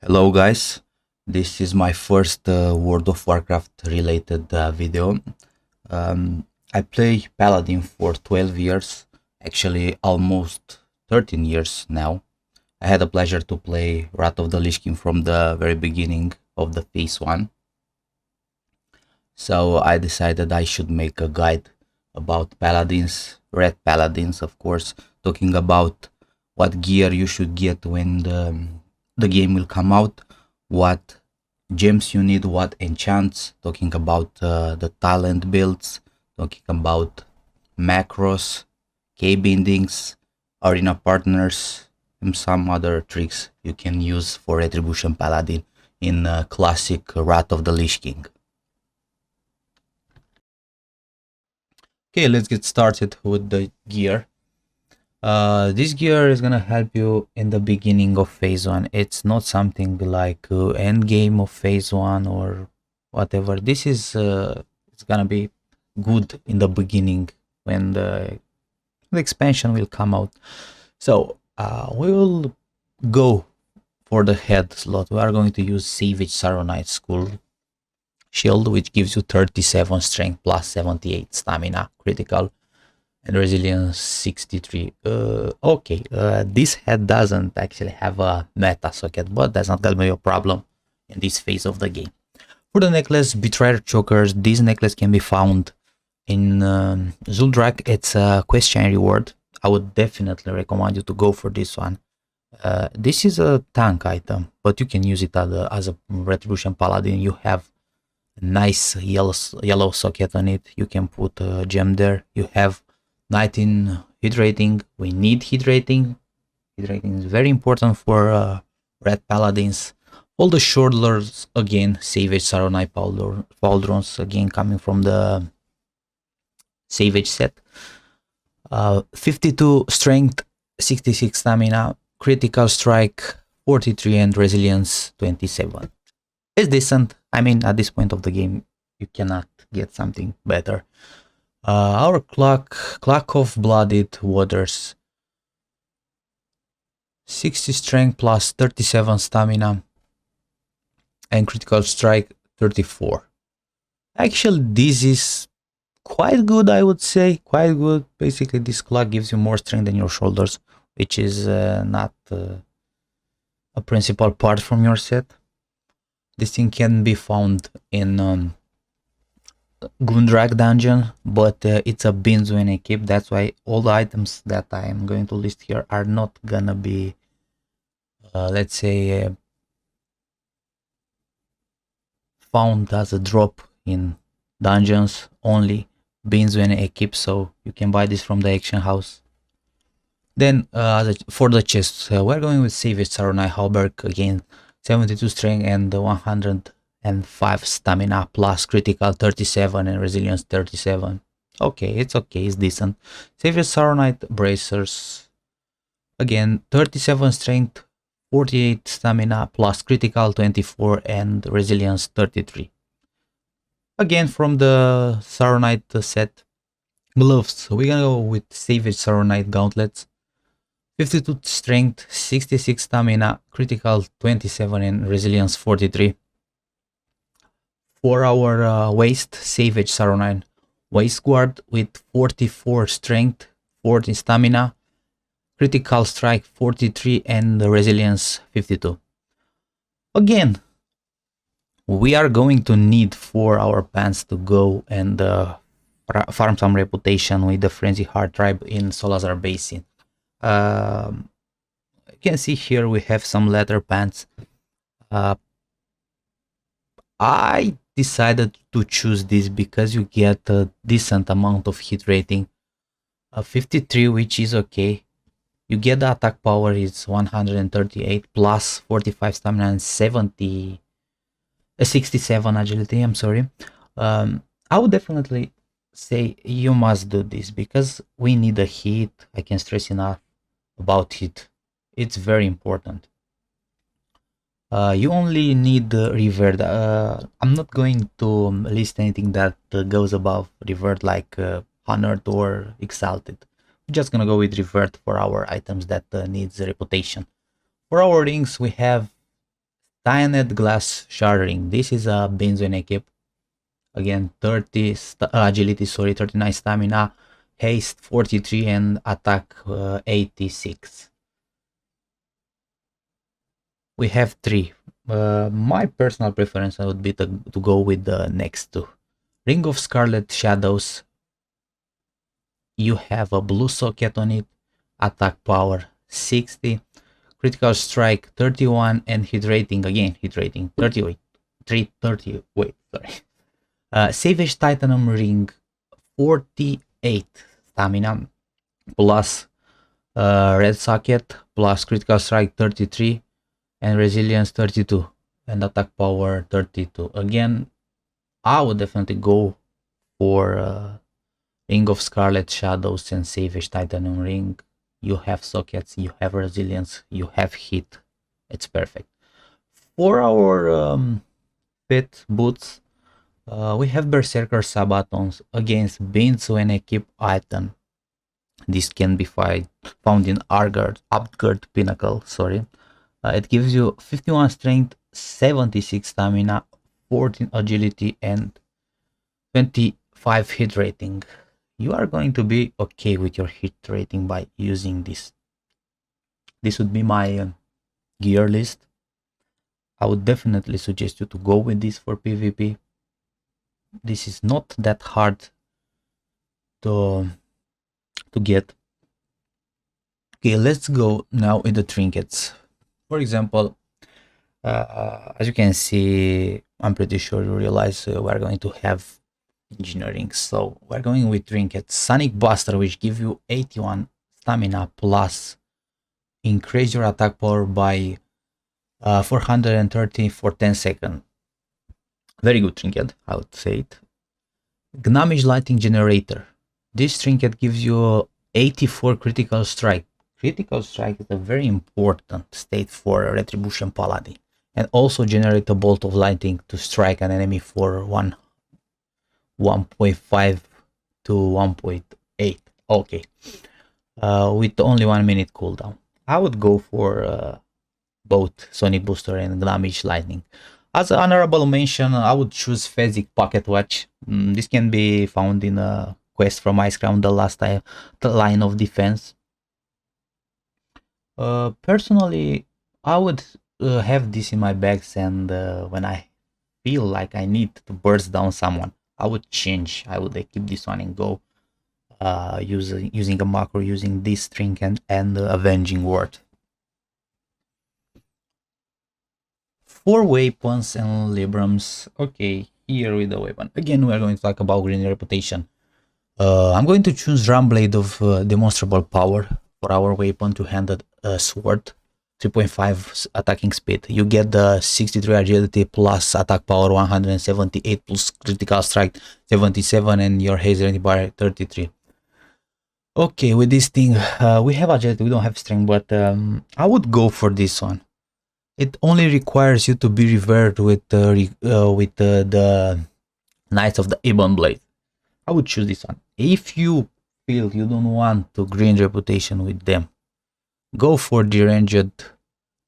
Hello guys, this is my first World of Warcraft related video. I play Paladin for 12 years, actually almost 13 years now. I had the pleasure to play Wrath of the Lich King from the very beginning of the phase 1. So I decided I should make a guide about Paladins, Red Paladins of course, talking about what gear you should get when the game will come out, what gems you need, what enchants, talking about the talent builds, talking about macros, K bindings, arena partners, and some other tricks you can use for Retribution Paladin in classic Wrath of the Lich King. Okay, let's get started with the gear. This gear is gonna help you in the beginning of phase 1. It's not something like end game of phase 1 or whatever. This is it's gonna be good in the beginning when the expansion will come out. So we will go for the head slot. We are going to use Savage Saronite Skull Shield, which gives you 37 strength plus 78 stamina critical and resilience 63. Okay, this head doesn't actually have a meta socket, but that's not gonna be a problem in this phase of the game. For the necklace, Betrayer Chokers, this necklace can be found in Zuldrak. It's a quest chain reward. I would definitely recommend you to go for this one. This is a tank item, but you can use it as a Retribution Paladin. You have a nice yellow socket on it. You can put a gem there. You have 19 hit rating. We need hit rating. Hit rating is very important for Red Paladins. All the shoulders again, Savage Saronite Pauldrons again coming from the Savage set. 52 strength, 66 stamina, critical strike 43 and resilience 27. It's decent. I mean, at this point of the game, you cannot get something better. Our clock of blooded waters, 60 strength plus 37 stamina and critical strike 34. Actually, this is quite good, I would say, quite good. Basically, this clock gives you more strength than your shoulders, which is not a principal part from your set. This thing can be found in Gundrag dungeon, but it's a bins when equipped. That's why all the items that I am going to list here are not gonna be, let's say, found as a drop in dungeons. Only bins when equipped, so you can buy this from the action house. Then for the chest, we're going with Savage Saronite Halberg again, 72 strength and 105 stamina plus critical 37 and resilience 37. Okay, it's decent. Savage Saronite Bracers, again 37 strength, 48 stamina plus critical 24 and resilience 33. Again from the Saronite set. Gloves, we're gonna go with Savage Saronite Gauntlets, 52 strength, 66 stamina, critical 27 and resilience 43. For our waist, Savage Saronite Waist Guard with 44 strength, 40 stamina, critical strike 43 and resilience 52. Again, we are going to need for our pants to go and farm some reputation with the Frenzy Heart tribe in Solazar Basin. You can see here we have some leather pants. I decided to choose this because you get a decent amount of hit rating, 53, which is okay. You get the attack power is 138 plus 45 stamina and 67 agility. I'm sorry. I would definitely say you must do this because we need a hit. I can stress enough about it. It's very important. You only the revert. I'm not going to list anything that goes above revert like honored or exalted. We're just gonna go with revert for our items that needs reputation. For our rings, we have Cyanide Glass Sharding. This is a Benzoin equip. Again, 30 agility, sorry, 39 stamina, haste 43, and attack 86. We have 3. My personal preference would be to go with the next 2. Ring of Scarlet Shadows. You have a blue socket on it, attack power 60, critical strike 31, and hit rating, again, hit rating 30, 330, wait, sorry. Savage Titanium Ring 48 stamina, plus red socket, plus critical strike 33, and resilience 32, and attack power 32. Again, I would definitely go for Ring of Scarlet Shadows and Savage Titanium Ring. You have sockets, you have resilience, you have hit. It's perfect. For our pet boots, we have Berserker Sabatons against Benzo and Equip item. This can be found in Upgard Pinnacle, sorry. It gives you 51 strength, 76 stamina, 14 agility, and 25 hit rating. You are going to be okay with your hit rating by using this. This would be my gear list. I would definitely suggest you to go with this for PvP. This is not that hard to get. Okay, let's go now with the trinkets. For example, as you can see, I'm pretty sure you realize we're going to have engineering. So we're going with trinkets. Sonic Buster, which give you 81 stamina plus increase your attack power by 430 for 10 seconds. Very good trinket, I would say it. Gnomish Lighting Generator. This trinket gives you 84 critical strike. Critical strike is a very important state for a Retribution Paladin, and also generate a bolt of lightning to strike an enemy for 1.5 to 1.8. Okay, with only 1 minute cooldown. I would go for both Sonic Booster and Gnomish Lightning. As an honorable mention, I would choose Fezzik Pocket Watch. This can be found in a quest from Ice Crown, the last line of defense. Personally, I would have this in my bags, and when I feel like I need to burst down someone, I would change. I would keep this one and go using a macro, using this trinket and Avenging Word. For weapons and librams, okay, here with the weapon. Again, we are going to talk about green reputation. I'm going to choose Ramblade of Demonstrable Power for our weapon to handle a sword. 3.5 attacking speed. You get the 63 agility plus attack power 178 plus critical strike 77 and your haste rating by 33. Okay, with this thing, we have agility, we don't have strength, but I would go for this one. It only requires you to be revered with the Knights of the Ebon Blade. I would choose this one. If you feel you don't want to green reputation with them, go for the ranged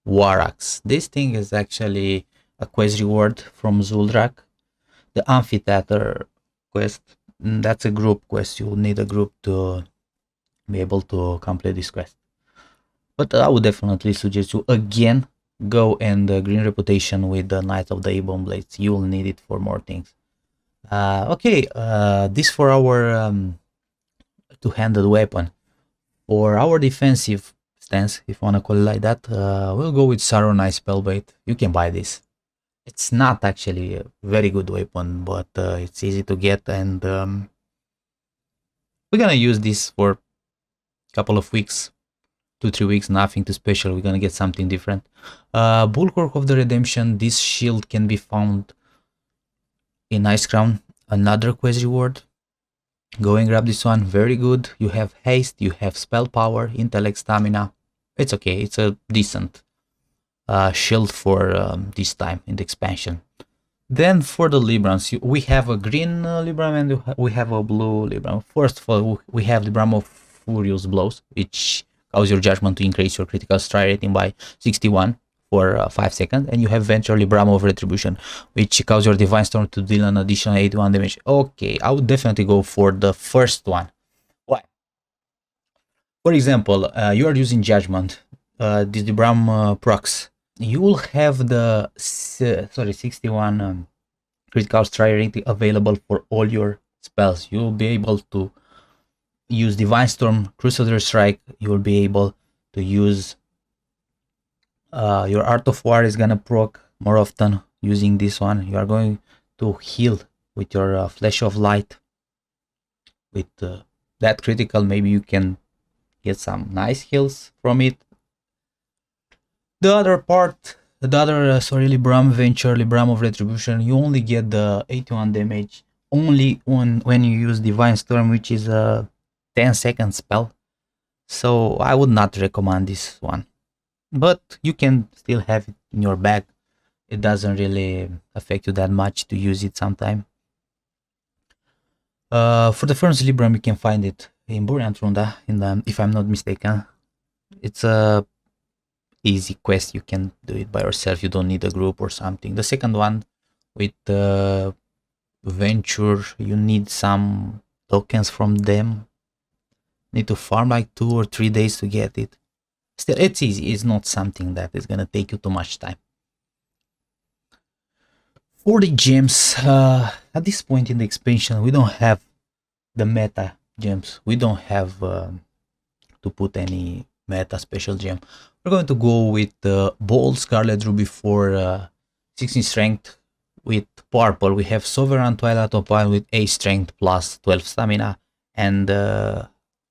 War Axe. This thing is actually a quest reward from Zul'Drak. The Amphitheater quest, that's a group quest. You will need a group to be able to complete this quest. But I would definitely suggest you again go and green reputation with the Knights of the Ebon Blades. You will need it for more things. Okay, this for our two-handed weapon. For our defensive stance, if you want to call it like that, we'll go with Saronai Spellbait. You can buy this. It's not actually a very good weapon, but it's easy to get, and we're gonna use this for a couple of weeks, 2-3 weeks, nothing too special. We're gonna get something different. Bulwark of the Redemption. This shield can be found in Ice Crown, another quest reward. Go and grab this one, very good. You have haste, you have spell power, intellect, stamina. It's okay, it's a decent shield for this time in the expansion. Then for the Librams, we have a green Libram and we have a blue Libram. First of all, we have Libram of Furious Blows, which causes your judgment to increase your critical strike rating by 61 for 5 seconds, and you have eventually Bram of Retribution, which causes your Divine Storm to deal an additional 81 damage. Okay, I would definitely go for the first one. Why? For example, you are using Judgment, the Bram procs. You will have the 61 critical strike rating available for all your spells. You will be able to use Divine Storm, Crusader Strike. You will be able to use your Art of War is gonna proc more often using this one. You are going to heal with your Flash of Light. With that critical, maybe you can get some nice heals from it. The other part, the other Libram Venture, Libram of Retribution, you only get the 81 damage only when you use Divine Storm, which is a 10-second spell. So I would not recommend this one. But you can still have it in your bag. It doesn't really affect you that much to use it sometime. For the first Libram, you can find it in Buriant Runda, if I'm not mistaken. It's a easy quest. You can do it by yourself. You don't need a group or something. The second one with Venture, you need some tokens from them. Need to farm like 2 or 3 days to get it. Still, it's easy. It's not something that is gonna take you too much time. For the gems, at this point in the expansion, we don't have the meta gems. We don't have to put any meta special gem. We're going to go with Bold Scarlet Ruby for 16 strength. With purple, we have Sovereign Twilight Opal with 8 strength plus 12 stamina, and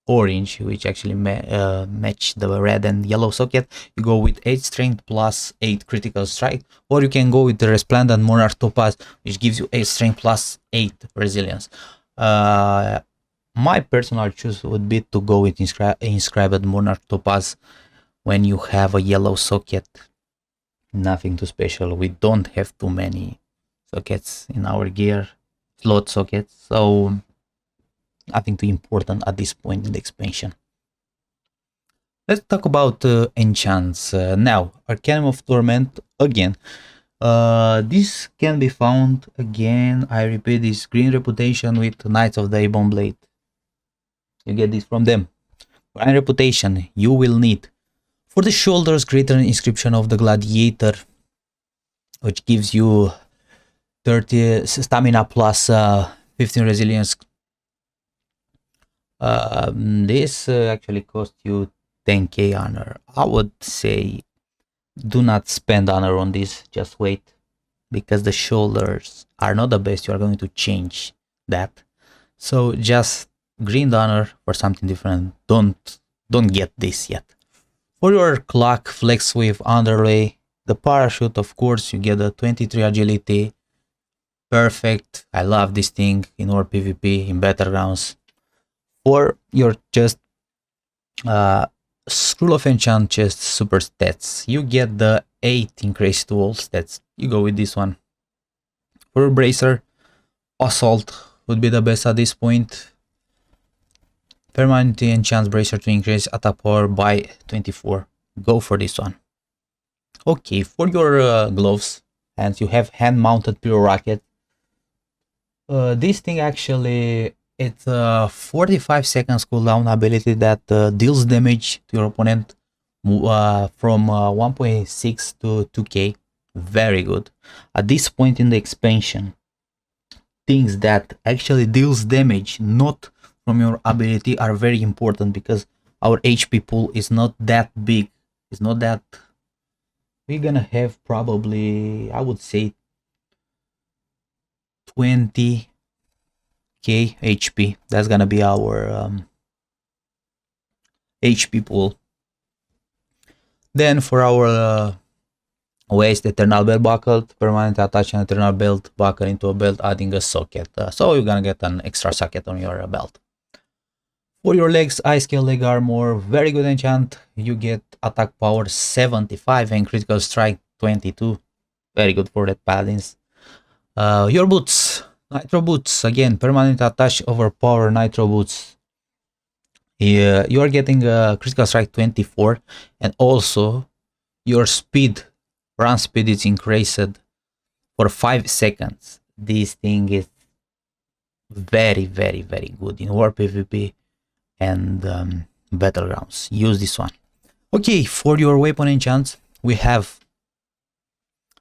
orange, which actually match the red and yellow socket. You go with 8 strength plus 8 critical strike, or you can go with the Resplendent Monarch Topaz, which gives you 8 strength plus 8 resilience. My personal choice would be to go with Inscribed Monarch Topaz when you have a yellow socket. Nothing too special. We don't have too many sockets in our gear, slot sockets, so nothing too important at this point in the expansion. Let's talk about enchants. Now, Arcanum of Torment again. This can be found again, I repeat, this green reputation with Knights of the Ebon Blade. You get this from them. Green reputation you will need. For the shoulders, greater inscription of the Gladiator, which gives you 30 stamina plus 15 resilience. This actually costs you 10k honor. I would say do not spend honor on this, just wait, because the shoulders are not the best. You are going to change that, so just green honor for something different. Don't get this yet. For your clock, flex with underlay, the parachute, of course, you get a 23 agility. Perfect. I love this thing in our PvP, in Battlegrounds. For your chest, Scroll of Enchant chest super stats, you get the 8 increased to all stats. You go with this one. For Bracer, Assault would be the best at this point. Permanently enchants Bracer to increase attack power by 24. Go for this one. Okay, for your gloves, and you have hand-mounted Pyro Rocket. This thing actually, it's a 45 seconds cooldown ability that deals damage to your opponent from 1.6 to 2k. Very good. At this point in the expansion, things that actually deals damage not from your ability are very important, because our HP pool is not that big. It's not that... We're gonna have probably, I would say, 20k HP. That's gonna be our HP pool. Then for our waist, Eternal Belt Buckle, permanent attach an Eternal Belt Buckle into a belt, adding a socket. So you're gonna get an extra socket on your belt. For your legs, Ice Scale Leg Armor, very good enchant. You get attack power 75 and critical strike 22. Very good for that paladins. Your boots, Nitro Boots, again, permanent attach overpower Nitro Boots. You are getting critical strike 24, and also your speed run speed is increased for 5 seconds. This thing is very good in war PvP and battlegrounds. Use this one. Okay, for your weapon enchants, we have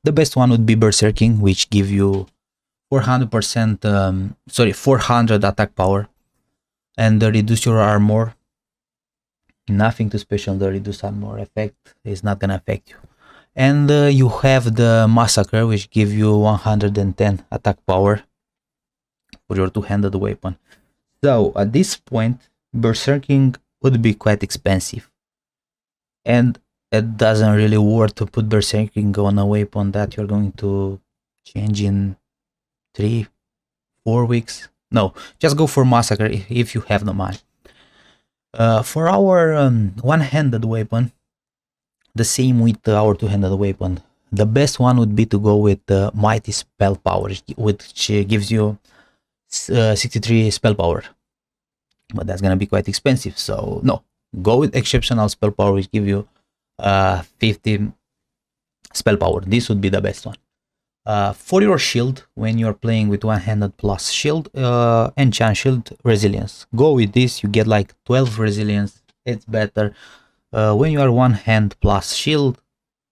the best one would be Berserking, which give you 400 attack power and reduce your armor. Nothing too special. The reduce armor effect is not gonna affect you. And you have the Massacre, which give you 110 attack power for your two-handed weapon. So at this point, Berserking would be quite expensive, and it doesn't really worth to put Berserking on a weapon that you're going to change in 3-4 weeks. No, just go for Massacre if you have the money. For our one-handed weapon, the same with our two-handed weapon, the best one would be to go with Mighty Spell Power, which gives you 63 spell power, but that's gonna be quite expensive. So no, go with Exceptional Spell Power, which give you 50 spell power. This would be the best one. For your shield, when you're playing with one-handed plus shield, enchant shield resilience, go with this. You get like 12 resilience. It's better. When you are one hand plus shield,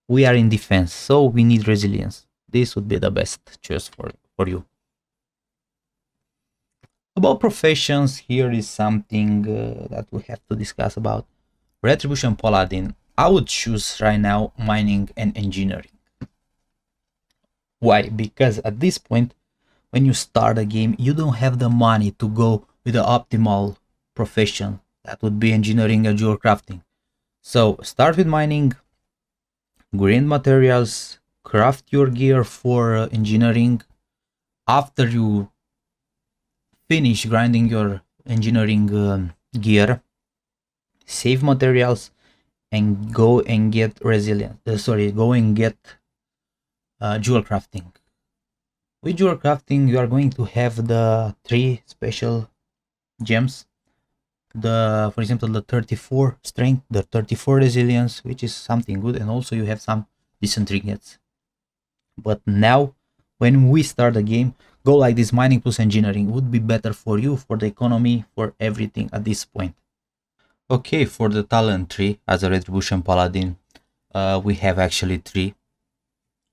we are in defense, so we need resilience. This would be the best choice for you. About professions, here is something that we have to discuss about. Retribution Paladin, I would choose right now mining and engineering. Why? Because at this point, when you start a game, you don't have the money to go with the optimal profession. That would be engineering or jewel crafting. So start with mining, grind materials, craft your gear for engineering. After you finish grinding your engineering gear, save materials and go and get go and get jewel crafting. With jewel crafting, you are going to have the 3 special gems. For example, the 34 strength, the 34 resilience, which is something good, and also you have some decent trinkets. But now, when we start the game, go like this: mining plus engineering would be better for you, for the economy, for everything at this point. Okay, for the talent tree as a Retribution Paladin, we have actually 3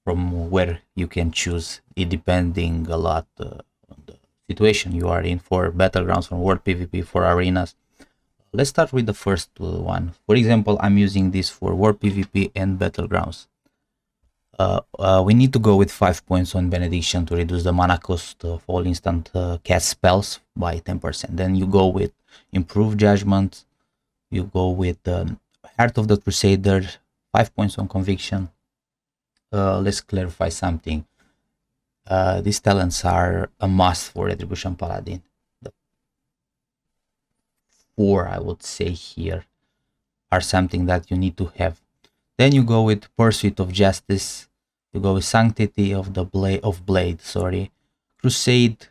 from where you can choose, it depending a lot on the situation you are in, for battlegrounds, for world PvP, for arenas. Let's start with the first one. For example, I'm using this for world PvP and battlegrounds. We need to go with 5 points on benediction to reduce the mana cost of all instant cast spells by 10%. Then you go with improved judgment. You go with Heart of the Crusader, 5 points on conviction. Let's clarify something. These talents are a must for Retribution Paladin. The 4, I would say, here are something that you need to have. Then you go with Pursuit of Justice. You go with Sanctity of the Blade, Crusade,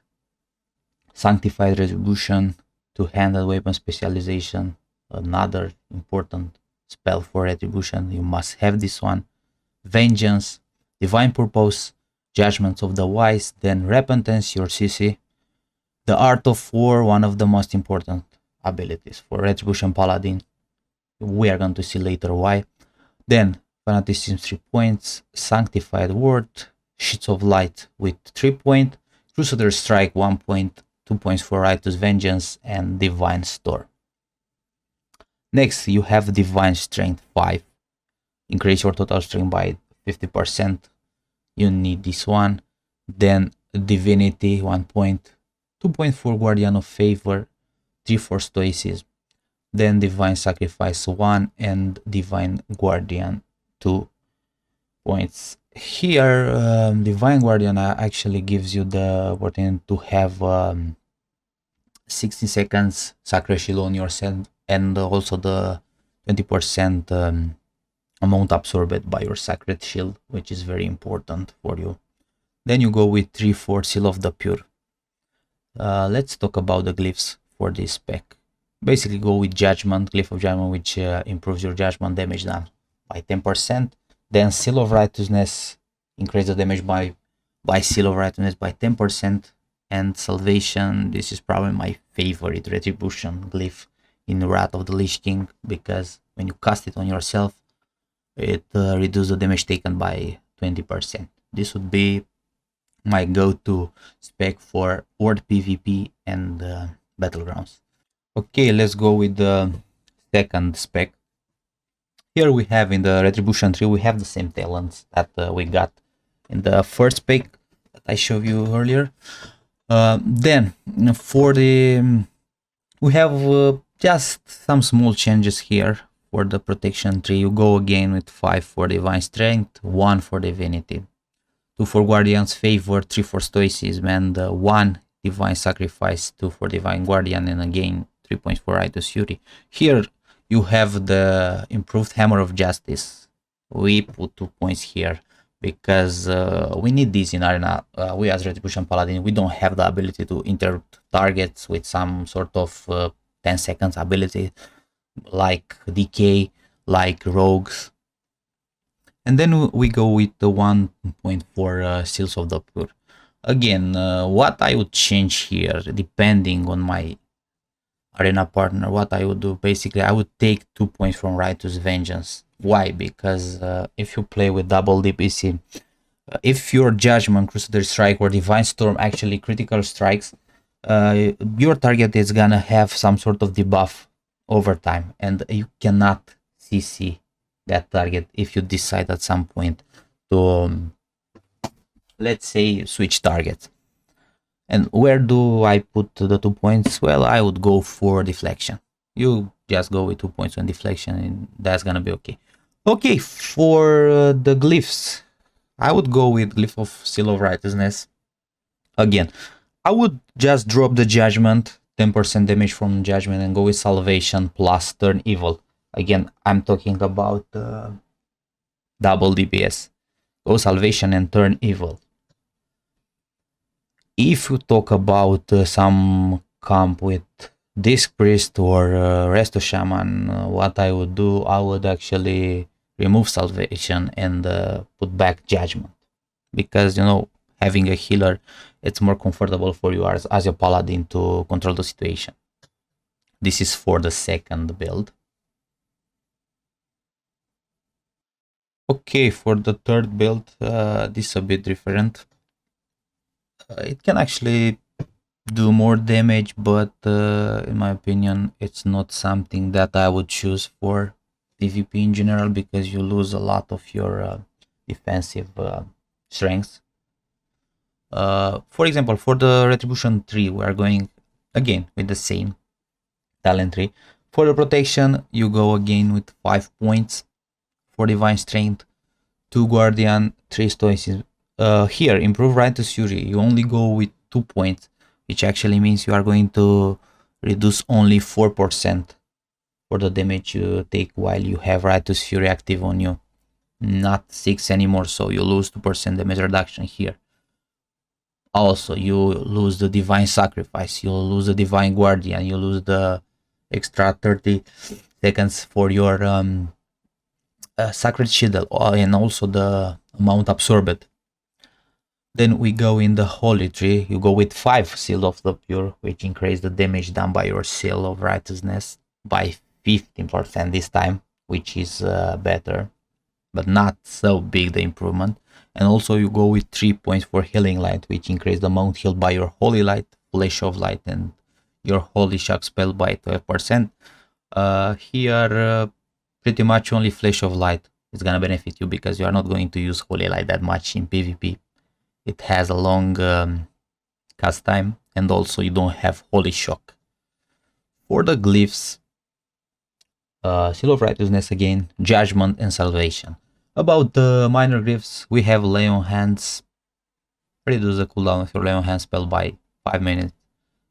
Sanctified Retribution, two-handed weapon specialization, another important spell for Retribution. You must have this one. Vengeance, Divine Purpose, Judgments of the Wise, then Repentance, your CC. The Art of War, one of the most important abilities for Retribution Paladin. We are going to see later why. Then Fanaticism 3 points, Sanctified Word, Sheets of Light with 3 points, Crusader Strike 1 point, 2 points for Righteous Vengeance, and Divine Store. Next, you have Divine Strength 5. Increase your total strength by 50%. You need this one. Then Divinity 1 point, 2 points for Guardian of Favor, 3 for Stoicism. Then Divine Sacrifice 1 and Divine Guardian 2 points. Here, Divine Guardian actually gives you the opportunity to have 60 seconds Sacred Shield on yourself, and also the 20% amount absorbed by your Sacred Shield, which is very important for you. Then you go with 3 for Seal of the Pure. Let's talk about the glyphs for this spec. Basically go with Judgment, Glyph of Judgment, which improves your judgment damage done by 10%. Then Seal of Righteousness increase the damage by Seal of Righteousness by 10%. And Salvation, this is probably my favorite Retribution glyph in Wrath of the Lich King, because when you cast it on yourself, it reduces the damage taken by 20%. This would be my go-to spec for World PvP and Battlegrounds. Okay, let's go with the second spec. Here we have in the Retribution tree, we have the same talents that we got in the first spec that I showed you earlier. Then for the we have just some small changes here. For the protection tree, you go again with 5 for divine strength, 1 for divinity, 2 for guardian's favor, 3 for stoicism, and 1 divine sacrifice, 2 for divine guardian, and again 3 points for righteous fury. Here you have the improved hammer of justice. We put 2 points here because we need this in arena. We as Retribution Paladin, we don't have the ability to interrupt targets with some sort of 10 seconds ability like decay, like rogues. And then we go with the 1.4 Seals of the Pure. Again, what I would change here, depending on my arena partner, what I would do, basically I would take 2 points from Righteous Vengeance. Why? Because if you play with double DPC, if your Judgment, Crusader Strike, or Divine Storm actually critical strikes, your target is gonna have some sort of debuff over time, and you cannot CC that target if you decide at some point to, let's say, switch targets. And where do I put the 2 points? Well, I would go for deflection. You just go with 2 points on deflection and that's gonna be okay. Okay, for the glyphs, I would go with Glyph of Seal of Righteousness. Again, I would just drop the Judgment, 10% damage from Judgment, and go with Salvation plus Turn Evil. Again, I'm talking about double DPS. Go Salvation and Turn Evil. If you talk about some comp with Disc Priest or Resto Shaman, what I would do, I would actually remove Salvation and put back Judgment. Because, you know, having a healer, it's more comfortable for you as a paladin to control the situation. This is for the second build. Okay, for the third build, this is a bit different. It can actually do more damage, but in my opinion, it's not something that I would choose for PvP in general, because you lose a lot of your defensive strengths. For example, for the Retribution tree, we are going again with the same talent tree. For the protection, you go again with 5 points. For divine strength, 2 guardian, 3 stoicism. Here, improve righteous fury, you only go with 2 points, which actually means you are going to reduce only 4% for the damage you take while you have righteous fury active on you, not 6 anymore, so you lose 2% damage reduction here. Also, you lose the divine sacrifice, you lose the divine guardian, you lose the extra 30 seconds for your sacred shield, and also the amount absorbed. Then we go in the holy tree. You go with 5 Seal of the Pure, which increase the damage done by your Seal of Righteousness by 15% this time, which is better, but not so big the improvement. And also you go with 3 points for Healing Light, which increase the amount healed by your Holy Light, Flash of Light, and your Holy Shock spell by 12%. Here, pretty much only Flash of Light is gonna benefit you, because you are not going to use Holy Light that much in PvP. It has a long cast time, and also you don't have Holy Shock. For the glyphs, Seal of Righteousness again, Judgment, and Salvation. About the minor glyphs, we have Lay on Hands. Reduce the cooldown of your Lay on Hands spell by 5 minutes.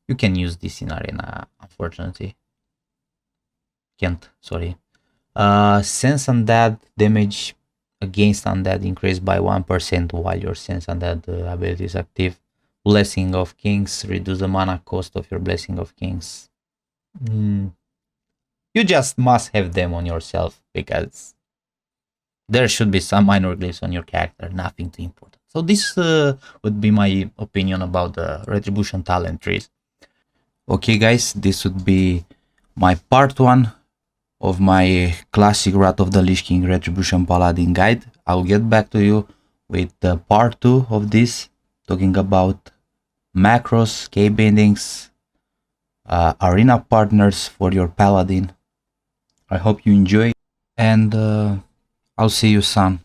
You can use this in arena, unfortunately. Can't, sorry. Sense Undead damage against Undead increased by 1% while your Sense Undead ability is active. Blessing of Kings, reduce the mana cost of your Blessing of Kings. You just must have them on yourself, because there should be some minor glyphs on your character, nothing too important. So this would be my opinion about the Retribution talent trees. Okay guys, this would be my part 1 of my classic Wrath of the Lich King Retribution Paladin guide. I'll get back to you with the part 2 of this, talking about macros, cape bindings, arena partners for your Paladin. I hope you enjoy, and I'll see you soon.